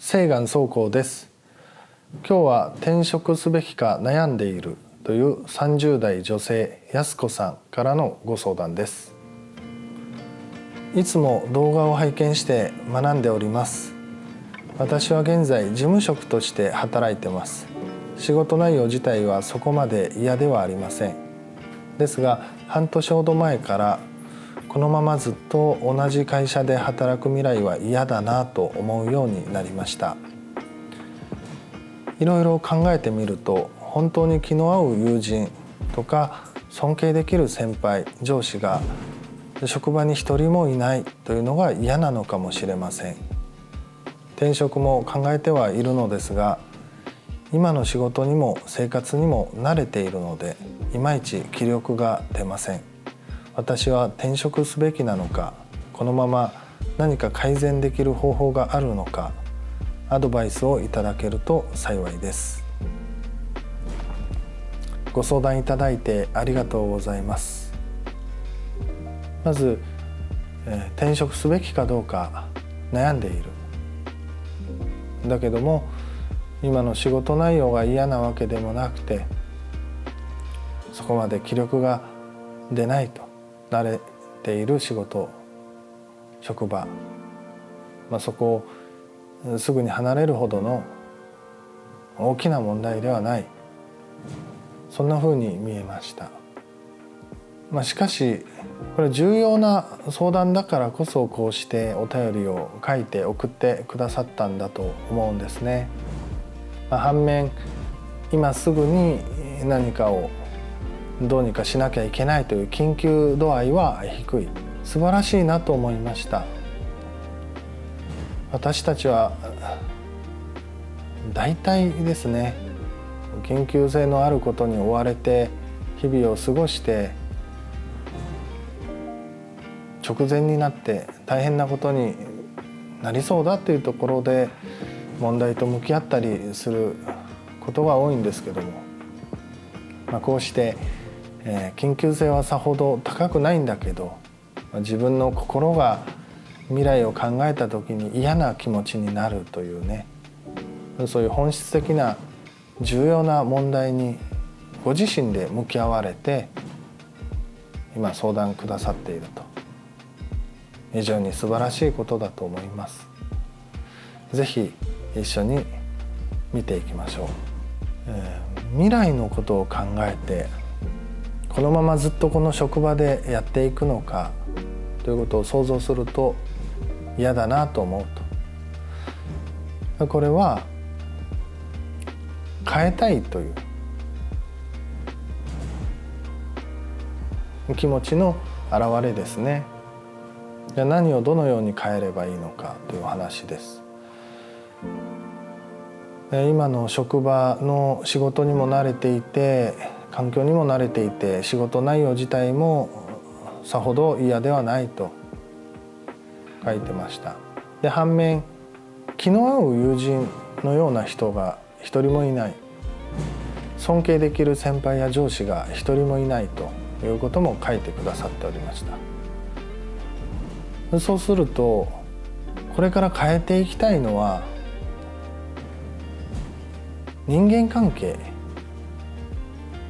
西岸宗光です。今日は転職すべきか悩んでいるという30代女性やすこさんからのご相談です。いつも動画を拝見して学んでおります。私は現在事務職として働いてます。仕事内容自体はそこまで嫌ではありません。ですが半年ほど前からこのままずっと同じ会社で働く未来は嫌だなと思うようになりました。いろいろ考えてみると、本当に気の合う友人とか尊敬できる先輩上司が職場に一人もいないというのが嫌なのかもしれません。転職も考えてはいるのですが、今の仕事にも生活にも慣れているのでいまいち気力が出ません。私は転職すべきなのか、このまま何か改善できる方法があるのか、アドバイスをいただけると幸いです。ご相談いただいてありがとうございます。まず、転職すべきかどうか悩んでいる。だけども今の仕事内容が嫌なわけでもなくて、そこまで気力が出ないと慣れている仕事、職場、そこをすぐに離れるほどの大きな問題ではない、そんなふうに見えました。しかしこれ重要な相談だからこそこうしてお便りを書いて送ってくださったんだと思うんですね。反面今すぐに何かをどうにかしなきゃいけないという緊急度合いは低い。素晴らしいなと思いました。私たちは大体ですね、緊急性のあることに追われて日々を過ごして直前になって大変なことになりそうだというところで問題と向き合ったりすることが多いんですけども、こうして緊急性はさほど高くないんだけど、自分の心が未来を考えた時に嫌な気持ちになるというね、そういう本質的な重要な問題にご自身で向き合われて今相談くださっていると、非常に素晴らしいことだと思います。ぜひ一緒に見ていきましょう。未来のことを考えてこのままずっとこの職場でやっていくのかということを想像すると嫌だなと思うと、これは変えたいという気持ちの表れですね。じゃあ何をどのように変えればいいのかという話です。今の職場の仕事にも慣れていて、環境にも慣れていて、仕事内容自体もさほど嫌ではないと書いてました。で、反面気の合う友人のような人が一人もいない、尊敬できる先輩や上司が一人もいないということも書いてくださっておりました。そうするとこれから変えていきたいのは人間関係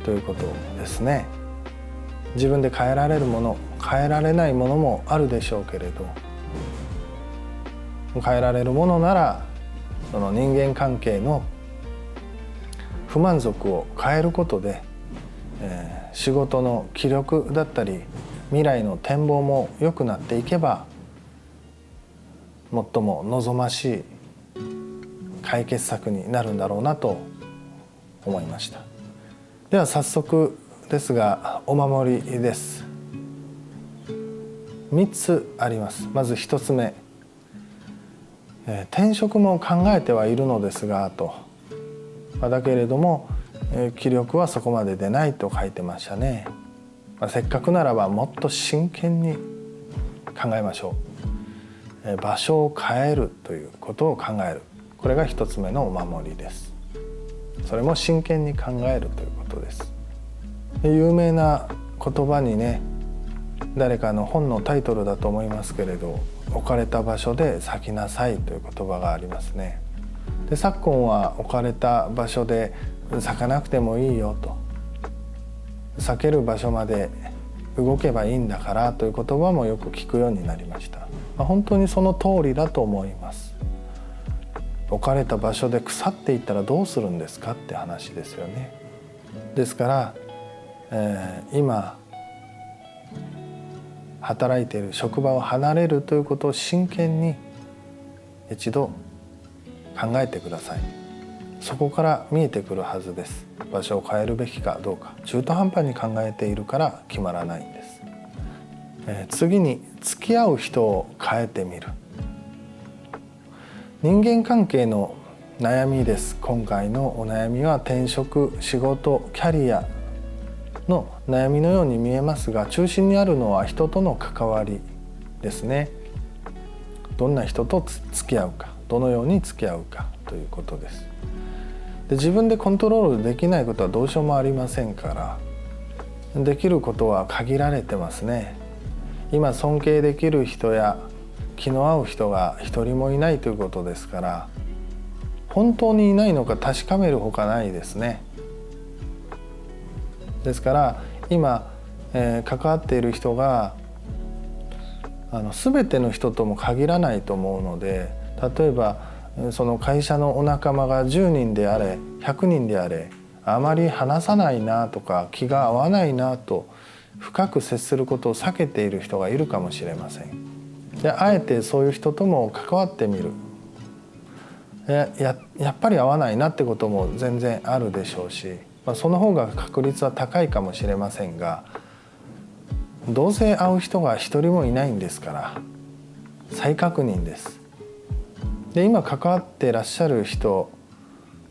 ということですね。自分で変えられるもの、変えられないものもあるでしょうけれど、変えられるものならその人間関係の不満足を変えることで、仕事の気力だったり未来の展望も良くなっていけば、最も望ましい解決策になるんだろうなと思いました。では早速ですがお守りです。3つあります。まず1つ目、転職も考えてはいるのですがと、だけれども気力はそこまで出ないと書いてましたね。せっかくならばもっと真剣に考えましょう。場所を変えるということを考える、これが1つ目のお守りです。それも真剣に考えるということです。有名な言葉にね、誰かの本のタイトルだと思いますけれど、置かれた場所で咲きなさいという言葉がありますね。で昨今は置かれた場所で咲かなくてもいいよと、咲ける場所まで動けばいいんだからという言葉もよく聞くようになりました。本当にその通りだと思います。置かれた場所で腐っていったらどうするんですかって話ですよね。ですから、今働いている職場を離れるということを真剣に一度考えてください。そこから見えてくるはずです。場所を変えるべきかどうか。中途半端に考えているから決まらないんです。次に付き合う人を変えてみる。人間関係の悩みです。今回のお悩みは転職、仕事、キャリアの悩みのように見えますが、中心にあるのは人との関わりですね。どんな人と付き合うか、どのように付き合うかということです。で、自分でコントロールできないことはどうしようもありませんから、できることは限られてますね。今尊敬できる人や気の合う人が一人もいないということですから、本当にいないのか確かめるほかないですね。ですから今、関わっている人が全ての人とも限らないと思うので、例えばその会社のお仲間が10人であれ100人であれ、あまり話さないなとか気が合わないなと深く接することを避けている人がいるかもしれません。で、あえてそういう人とも関わってみる。やっぱり合わないなってことも全然あるでしょうし、その方が確率は高いかもしれませんが、どうせ会う人が一人もいないんですから再確認です。で、今関わっていらっしゃる人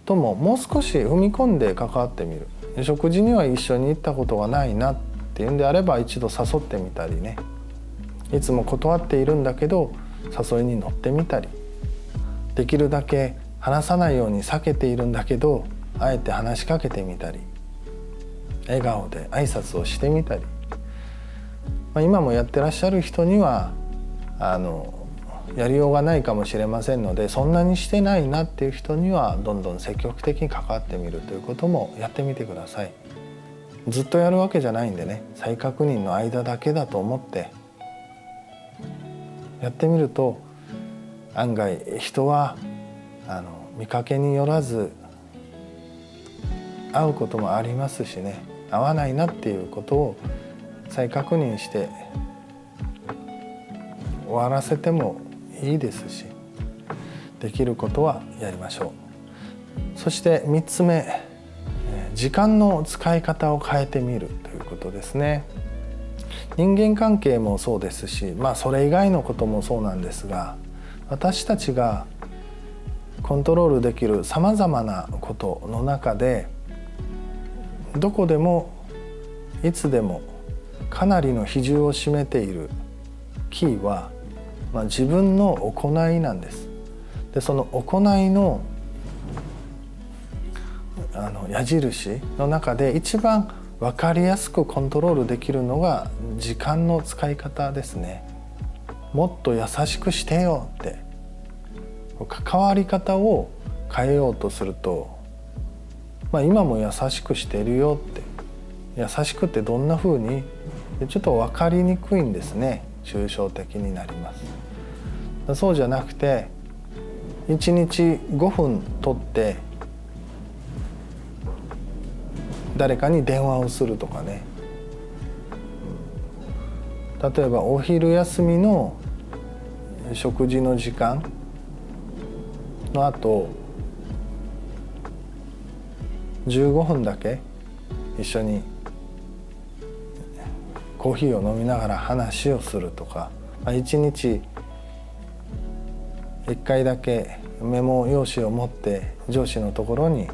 とももう少し踏み込んで関わってみる。食事には一緒に行ったことがないなっていうんであれば一度誘ってみたりね、いつも断っているんだけど誘いに乗ってみたり、できるだけ話さないように避けているんだけどあえて話しかけてみたり、笑顔で挨拶をしてみたり、今もやってらっしゃる人にはやりようがないかもしれませんので、そんなにしてないなっていう人にはどんどん積極的に関わってみるということもやってみてください。ずっとやるわけじゃないんでね、再確認の間だけだと思ってやってみると、案外人は見かけによらず会うこともありますしね、会わないなっていうことを再確認して終わらせてもいいですし、できることはやりましょう。そして3つ目、時間の使い方を変えてみるということですね。人間関係もそうですし、それ以外のこともそうなんですが、私たちがコントロールできるさまざまなことの中で、どこでもいつでもかなりの比重を占めているキーは、自分の行いなんです。で、その行いの矢印の中で一番分かりやすくコントロールできるのが時間の使い方ですね。もっと優しくしてよって、関わり方を変えようとすると、今も優しくしてるよって、優しくってどんな風にちょっと分かりにくいんですね。抽象的になります。そうじゃなくて、1日5分取って誰かに電話をするとかね、例えばお昼休みの食事の時間の後15分だけ一緒にコーヒーを飲みながら話をするとか、1日1回だけメモ用紙を持って上司のところに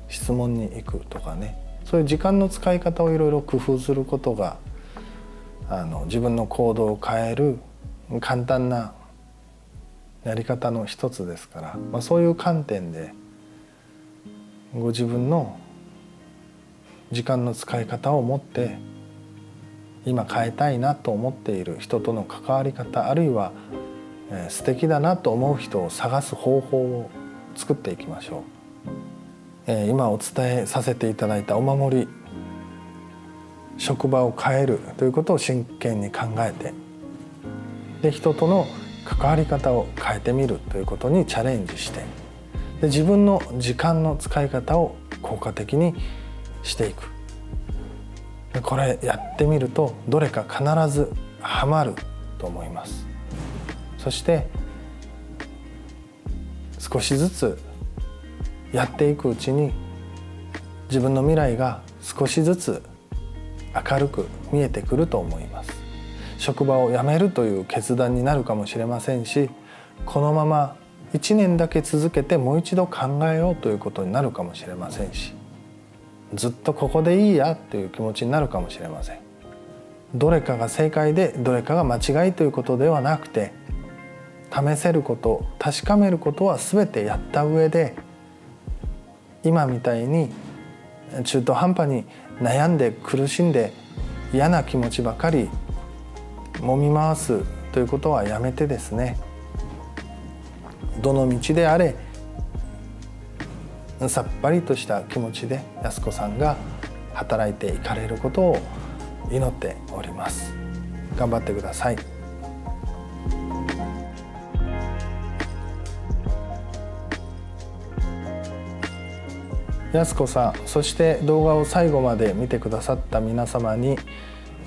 質問に行くとかね、そういう時間の使い方をいろいろ工夫することが自分の行動を変える簡単なやり方の一つですから、そういう観点でご自分の時間の使い方を持って今変えたいなと思っている人との関わり方、あるいは素敵だなと思う人を探す方法を作っていきましょう。今お伝えさせていただいたお守り、職場を変えるということを真剣に考えて、で人との関わり方を変えてみるということにチャレンジして、で自分の時間の使い方を効果的にしていく。でこれやってみるとどれか必ずハマると思います。そして少しずつやっていくうちに自分の未来が少しずつ明るく見えてくると思います。職場を辞めるという決断になるかもしれませんし、このまま1年だけ続けてもう一度考えようということになるかもしれませんし、ずっとここでいいやという気持ちになるかもしれません。どれかが正解でどれかが間違いということではなくて、試せること、確かめることは全てやった上で、今みたいに中途半端に悩んで苦しんで嫌な気持ちばかり揉み回すということはやめてですね、どの道であれさっぱりとした気持ちで安子さんが働いていかれることを祈っております。頑張ってください。安子さん、そして動画を最後まで見てくださった皆様に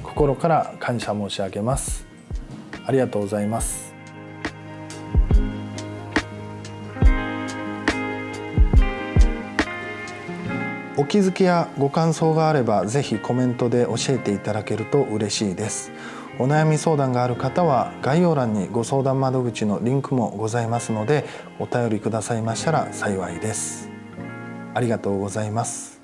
心から感謝申し上げます。ありがとうございます。お気づきやご感想があればぜひコメントで教えていただけると嬉しいです。お悩み相談がある方は概要欄にご相談窓口のリンクもございますので、お便りくださいましたら幸いです。ありがとうございます。